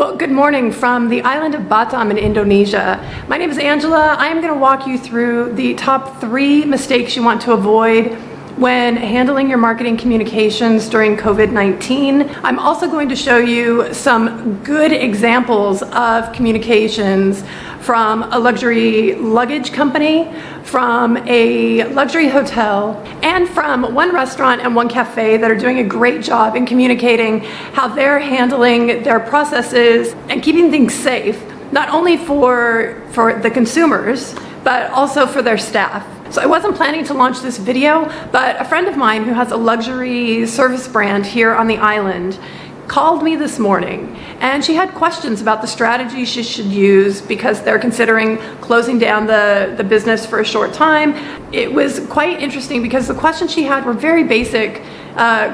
Well, good morning from the island of Batam in Indonesia. My name is Angela. I am going to walk you through the top 3 mistakes you want to avoid when handling your marketing communications during COVID-19. I'm also going to show you some good examples of communications from a luxury luggage company, from a luxury hotel, and from one restaurant and one cafe that are doing a great job in communicating how they're handling their processes and keeping things safe, not only for the consumers, but also for their staff. So I wasn't planning to launch this video, but a friend of mine who has a luxury service brand here on the island called me this morning, and she had questions about the strategy she should use because they're considering closing down the business for a short time. It was quite interesting because the questions she had were very basic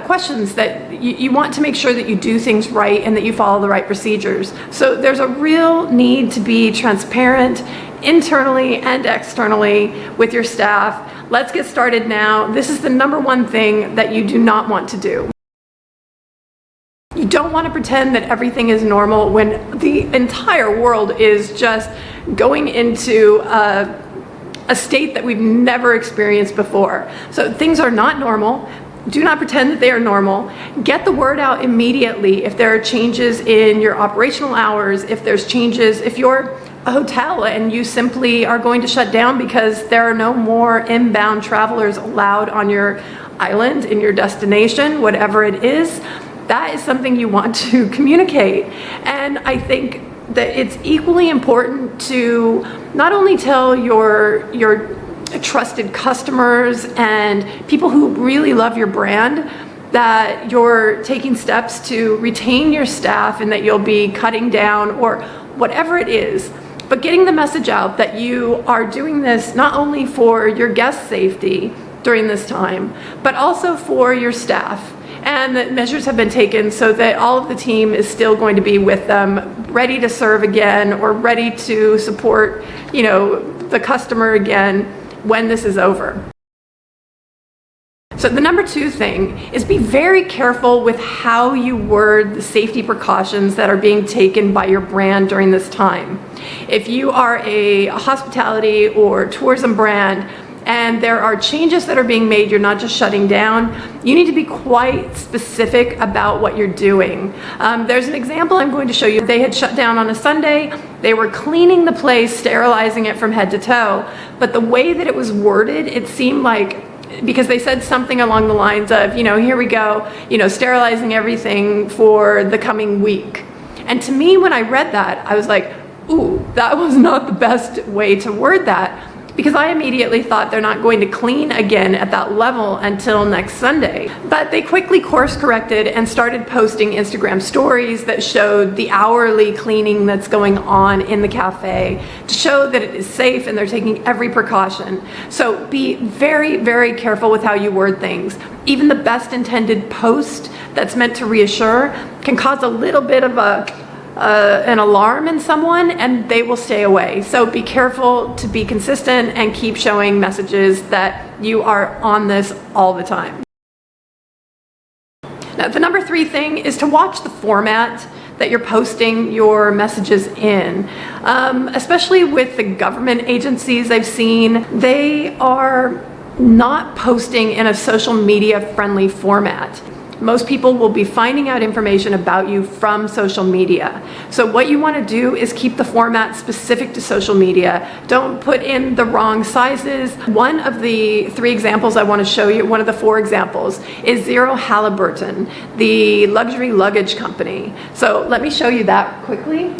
questions that you want to make sure that you do things right and that you follow the right procedures. So there's a real need to be transparent internally and externally with your staff. Let's get started now. This is the #1 thing that you do not want to do. You don't want to pretend that everything is normal when the entire world is just going into a state that we've never experienced before. So things are not normal. Do not pretend that they are normal. Get the word out immediately if there are changes in your operational hours, if there's changes, if you're a hotel and you simply are going to shut down because there are no more inbound travelers allowed on your island, in your destination, whatever it is. That is something you want to communicate. And I think that it's equally important to not only tell your trusted customers and people who really love your brand that you're taking steps to retain your staff and that you'll be cutting down or whatever it is, but getting the message out that you are doing this not only for your guest safety during this time, but also for your staff. And that measures have been taken so that all of the team is still going to be with them, ready to serve again or ready to support, the customer again when this is over. So the #2 thing is be very careful with how you word the safety precautions that are being taken by your brand during this time. If you are a hospitality or tourism brand, and there are changes that are being made, you're not just shutting down, you need to be quite specific about what you're doing. There's an example I'm going to show you. They had shut down on a Sunday, they were cleaning the place, sterilizing it from head to toe, but the way that it was worded, it seemed like, because they said something along the lines of, here we go, sterilizing everything for the coming week. And to me, when I read that, I was like, ooh, that was not the best way to word that. Because I immediately thought they're not going to clean again at that level until next Sunday. But they quickly course corrected and started posting Instagram stories that showed the hourly cleaning that's going on in the cafe to show that it is safe and they're taking every precaution. So be very, very careful with how you word things. Even the best intended post that's meant to reassure can cause a little bit of an alarm in someone and they will stay away. So be careful to be consistent and keep showing messages that you are on this all the time. Now, the #3 thing is to watch the format that you're posting your messages in. Especially with the government agencies I've seen, they are not posting in a social media friendly format. Most people will be finding out information about you from social media. So what you want to do is keep the format specific to social media. Don't put in the wrong sizes. One of the 3 examples I want to show you, one of the 4 examples, is Zero Halliburton, the luxury luggage company. So let me show you that quickly.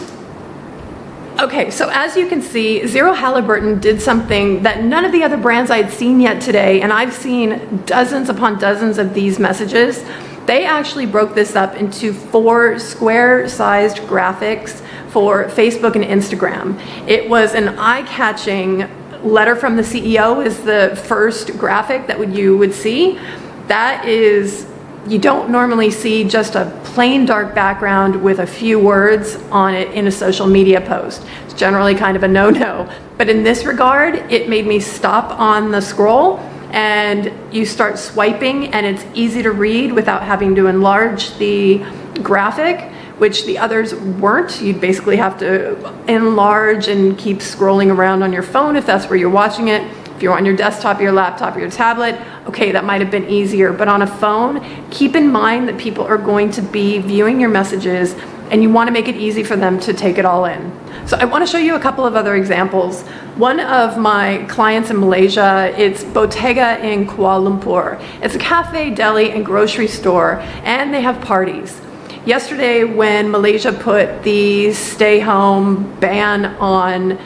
Okay, so as you can see, Zero Halliburton did something that none of the other brands I had seen yet today, and I've seen dozens upon dozens of these messages. They actually broke this up into 4 square-sized graphics for Facebook and Instagram. It was an eye-catching letter from the CEO is the first graphic that you would see. That is, you don't normally see just a plain dark background with a few words on it in a social media post. It's generally kind of a no-no. But in this regard, it made me stop on the scroll and you start swiping and it's easy to read without having to enlarge the graphic, which the others weren't. You'd basically have to enlarge and keep scrolling around on your phone if that's where you're watching it. If you're on your desktop, your laptop, your tablet, okay, that might have been easier. But on a phone, keep in mind that people are going to be viewing your messages and you want to make it easy for them to take it all in. So I want to show you a couple of other examples. One of my clients in Malaysia, it's Bottega in Kuala Lumpur. It's a cafe, deli, and grocery store, and they have parties. Yesterday, when Malaysia put the stay-home ban on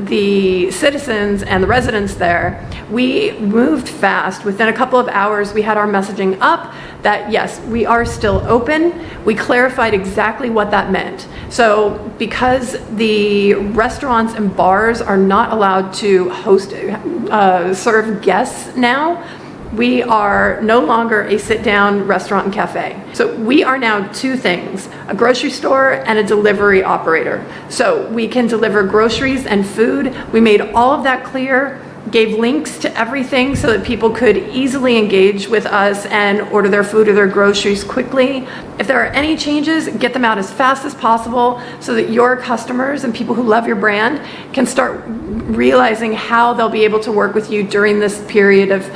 the citizens and the residents there, we moved fast. Within a couple of hours, we had our messaging up that yes, we are still open. We clarified exactly what that meant. So because the restaurants and bars are not allowed to host, serve guests now, we are no longer a sit-down restaurant and cafe. So we are now two things, a grocery store and a delivery operator. So we can deliver groceries and food. We made all of that clear, gave links to everything so that people could easily engage with us and order their food or their groceries quickly. If there are any changes, get them out as fast as possible so that your customers and people who love your brand can start realizing how they'll be able to work with you during this period of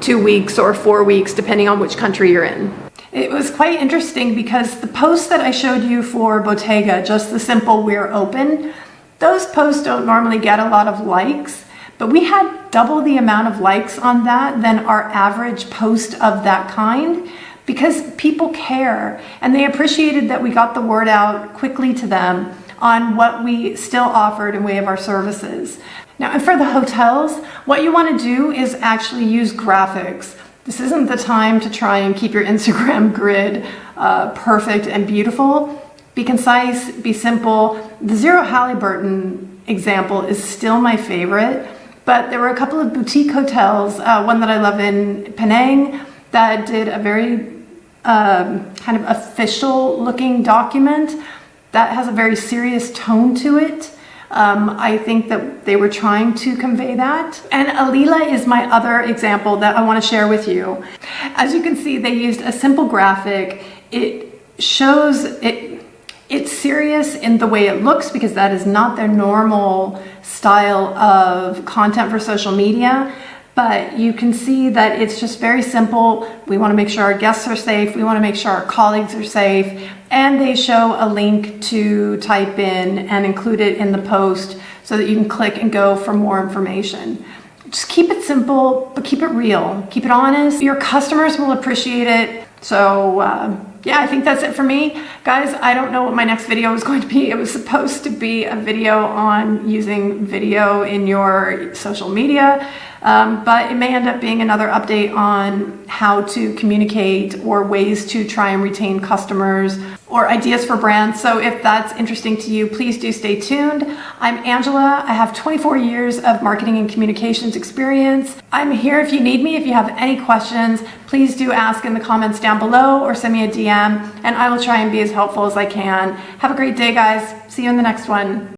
2 weeks or 4 weeks, depending on which country you're in. It was quite interesting because the post that I showed you for Bottega, just the simple "we're open," those posts don't normally get a lot of likes, but we had double the amount of likes on that than our average post of that kind because people care and they appreciated that we got the word out quickly to them on what we still offered in way of our services. Now, and for the hotels, what you want to do is actually use graphics. This isn't the time to try and keep your Instagram grid perfect and beautiful. Be concise, be simple. The Zero Halliburton example is still my favorite, but there were a couple of boutique hotels, one that I love in Penang, that did a very kind of official looking document that has a very serious tone to it. I think that they were trying to convey that. And Alila is my other example that I want to share with you. As you can see, they used a simple graphic. It shows it's serious in the way it looks because that is not their normal style of content for social media. But you can see that it's just very simple. We want to make sure our guests are safe. We want to make sure our colleagues are safe. And they show a link to type in and include it in the post so that you can click and go for more information. Just keep it simple, but keep it real. Keep it honest. Your customers will appreciate it. So yeah, I think that's it for me. Guys, I don't know what my next video is going to be. It was supposed to be a video on using video in your social media. But it may end up being another update on how to communicate or ways to try and retain customers or ideas for brands. So if that's interesting to you, please do stay tuned. I'm Angela. I have 24 years of marketing and communications experience. I'm here if you need me. If you have any questions, please do ask in the comments down below or send me a DM and I will try and be as helpful as I can. Have a great day, guys. See you in the next one.